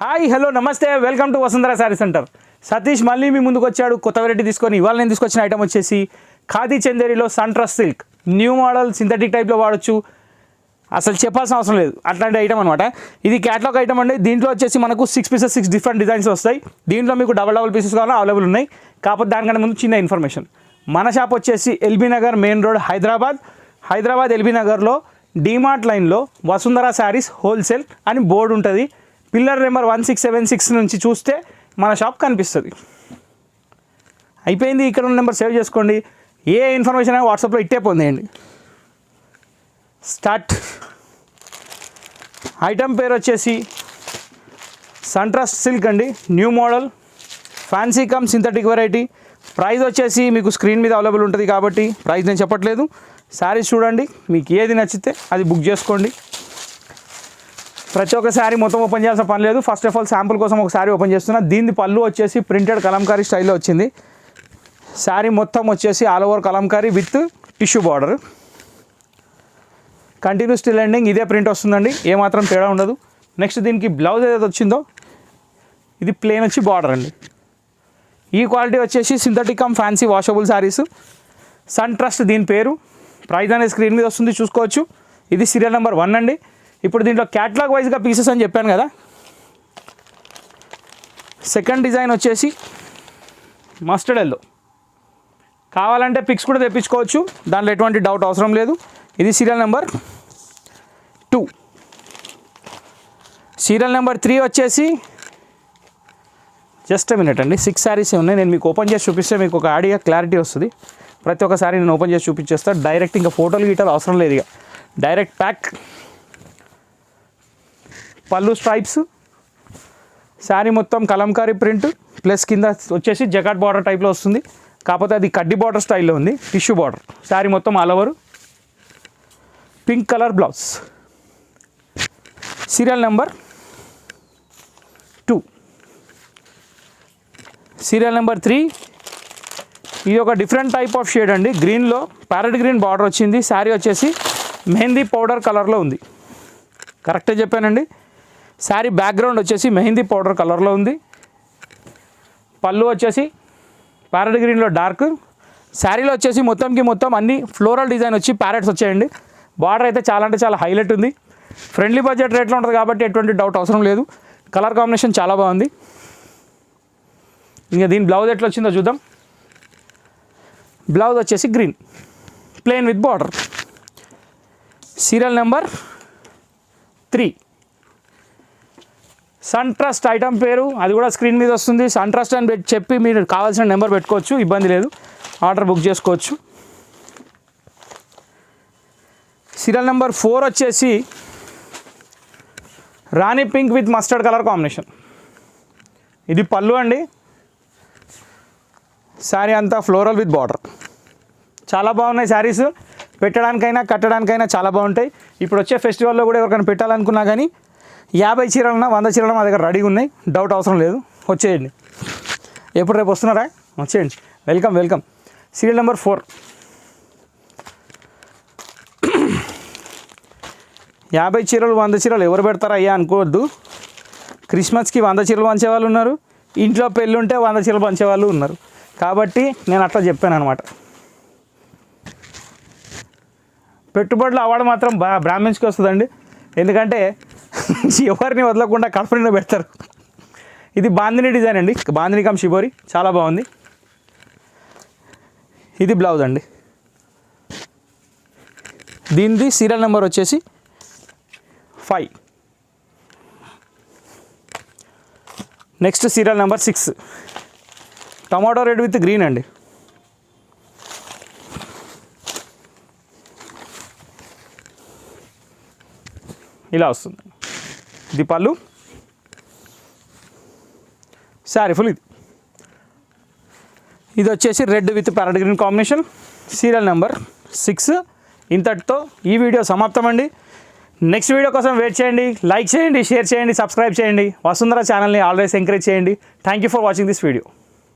Hi hello నమస్తే welcome to Vasundhara sari centre. Satish మళ్ళీ మీ ముందుకు వచ్చాడు కొత్త వెరైటీ తీసుకొని. ఇవాళ నేను తీసుకొచ్చిన ఐటమ్ వచ్చేసి ఖాదీ చందేరిలో Suntrust silk new model synthetic టైప్లో వాడచ్చు. అసలు చెప్పాల్సిన అవసరం లేదు, అట్లాంటి ఐటమ్ అనమాట. ఇది క్యాటలాగ్ ఐటమ్ అండి. దీంట్లో వచ్చేసి మనకు 6 పీసెస్ 6 డిఫరెంట్ డిజైన్స్ వస్తాయి. దీంట్లో మీకు డబల్ పీసెస్ కావాలా అవైలబుల్ ఉన్నాయి. కాకపోతే దానికన్నా ముందు చిన్న ఇన్ఫర్మేషన్. మన షాప్ వచ్చేసి LB Nagar main road Hyderabad LB నగర్లో డీమార్ట్ లైన్లో వసుంధర శారీస్ హోల్సేల్ అని బోర్డు ఉంటుంది. పిల్లర్ నెంబర్ 1676 నుంచి చూస్తే మన షాప్ కనిపిస్తుంది. అయిపోయింది. ఇక్కడ ఉన్న నెంబర్ సేవ్ చేసుకోండి. ఏ ఇన్ఫర్మేషన్ అయినా వాట్సాప్లో ఇట్టే పొందేయండి. స్టార్ట్. ఐటమ్ పేరు వచ్చేసి సన్ట్రస్ట్ సిల్క్ అండి, new model fancy come synthetic variety. Price వచ్చేసి మీకు స్క్రీన్ మీద అవైలబుల్ ఉంటుంది కాబట్టి ప్రైస్ నేను చెప్పట్లేదు. శారీస్ చూడండి, మీకు ఏది నచ్చితే అది బుక్ చేసుకోండి. ప్రతి ఒక్క శారీ మొత్తం ఓపెన్ చేయాల్సిన పని లేదు. ఫస్ట్ ఆఫ్ ఆల్ శాంపుల్ కోసం ఒక శారీ ఓపెన్ చేస్తున్నా. దీని పళ్ళు వచ్చేసి ప్రింటెడ్ కలంకారీ స్టైల్లో వచ్చింది. శారీ మొత్తం వచ్చేసి all over Kalamkari with tissue border. Continue still ending ఇదే ప్రింట్ వస్తుందండి, ఏమాత్రం తేడా ఉండదు. నెక్స్ట్ దీనికి బ్లౌజ్ ఏదైతే వచ్చిందో ఇది ప్లెయిన్ వచ్చి బార్డర్ అండి. ఈ క్వాలిటీ వచ్చేసి synthetic cum fancy washable saris. Suntrust దీని పేరు. ప్రైస్ అనేది స్క్రీన్ మీద వస్తుంది, చూసుకోవచ్చు. ఇది సీరియల్ నెంబర్ 1 అండి. ఇప్పుడు దీంట్లో క్యాటలాగ్ వైజ్గా పీసెస్ అని చెప్పాను కదా. సెకండ్ డిజైన్ వచ్చేసి మస్టర్డ్ ఎల్లో. కావాలంటే పిక్స్ కూడా తెప్పించుకోవచ్చు, దాంట్లో ఎటువంటి డౌట్ అవసరం లేదు. ఇది సీరియల్ నెంబర్ 2. సీరియల్ నెంబర్ 3 వచ్చేసి జస్ట్ మినిట్ అండి. 6 శారీస్ ఉన్నాయి. నేను మీకు ఓపెన్ చేసి చూపిస్తే మీకు ఒక ఐడియా క్లారిటీ వస్తుంది. ప్రతి ఒక్కసారి నేను ఓపెన్ చేసి చూపించేస్తాను. డైరెక్ట్ ఇంకా ఫోటోలు గీటాలు అవసరం లేదు, ఇక డైరెక్ట్ ప్యాక్. పళ్ళు స్ట్రైప్స్, శారీ మొత్తం కలంకారీ ప్రింట్ ప్లస్ కింద వచ్చేసి జకాట్ బార్డర్ టైప్లో వస్తుంది. కాకపోతే అది కడ్డీ బార్డర్ స్టైల్లో ఉంది, టిష్యూ బార్డర్. శారీ మొత్తం all over pink colour blouse. Serial number 2. Serial number 3. ఇది ఒక డిఫరెంట్ టైప్ ఆఫ్ షేడ్ అండి. గ్రీన్లో ప్యారెట్ గ్రీన్ బార్డర్ వచ్చింది. శారీ వచ్చేసి మెహందీ పౌడర్ కలర్లో ఉంది. కరెక్టే చెప్పానండి. శారీ బ్యాక్గ్రౌండ్ వచ్చేసి మెహందీ పౌడర్ కలర్లో ఉంది. పళ్ళు వచ్చేసి ప్యారెట్ గ్రీన్లో డార్క్. శారీలో వచ్చేసి మొత్తం అన్ని ఫ్లోరల్ డిజైన్ వచ్చి ప్యారెట్స్ వచ్చాయండి. బార్డర్ అయితే చాలా అంటే చాలా హైలైట్ ఉంది. ఫ్రెండ్లీ బడ్జెట్ రేట్లో ఉంటుంది కాబట్టి ఎటువంటి డౌట్ అవసరం లేదు. కలర్ కాంబినేషన్ చాలా బాగుంది. ఇంకా దీని బ్లౌజ్ ఎట్లా వచ్చిందో చూద్దాం. బ్లౌజ్ వచ్చేసి green plain with border. Serial number 3. Suntrust item పేరు అది కూడా స్క్రీన్ మీద వస్తుంది. సన్ట్రస్ట్ అని చెప్పి మీరు కావాల్సిన నెంబర్ పెట్టుకోవచ్చు, ఇబ్బంది లేదు. ఆర్డర్ బుక్ చేసుకోవచ్చు. సీరియల్ నెంబర్ 4 వచ్చేసి rani pink with mustard colour combination. ఇది పళ్ళు అండి. శారీ అంతా ఫ్లోరల్ విత్ బార్డర్. చాలా బాగున్నాయి శారీస్. పెట్టడానికైనా కట్టడానికైనా చాలా బాగుంటాయి. ఇప్పుడు వచ్చే ఫెస్టివల్లో కూడా ఎవరికైనా పెట్టాలనుకున్నా కానీ 50 చీరలన్నా 100 చీరలు మా దగ్గర రెడీగా ఉన్నాయి. డౌట్ అవసరం లేదు, వచ్చేయండి. ఎప్పుడు రేపు వస్తున్నారా? వచ్చేయండి. వెల్కమ్. Serial number 4. 50 చీరలు 100 చీరలు ఎవరు పెడతారా అయ్యా అనుకోవద్దు. క్రిస్మస్కి 100 చీరలు పంచేవాళ్ళు ఉన్నారు, ఇంట్లో పెళ్ళి ఉంటే 100 చీరలు పంచేవాళ్ళు ఉన్నారు. కాబట్టి నేను అట్లా చెప్పాను అనమాట. పెట్టుబడులు అవార్డు మాత్రం బ్రాహ్మిన్స్కి వస్తుందండి. ఎందుకంటే ఎవరిని వదలకుండా కడపనిలో పెడతారు. ఇది బాందిని డిజైన్ అండి, బాందిని కమ్ షిబోరి. చాలా బాగుంది. ఇది బ్లౌజ్ అండి. దీనిది సీరియల్ నెంబర్ వచ్చేసి 5. Next serial number 6. Tomato red with green అండి. ఇలా వస్తుంది. ఇది పళ్ళు, శారీ ఫుల్. ఇది వచ్చేసి red with parrot green combination. Serial number 6. ఇంతటితో ఈ వీడియో సమాప్తం అండి. నెక్స్ట్ వీడియో కోసం వెయిట్ చేయండి. లైక్ చేయండి, షేర్ చేయండి, సబ్స్క్రైబ్ చేయండి. వసుంధర ఛానల్ని ఆల్వేస్ ఎంకరేజ్ చేయండి. Thank you for watching this video.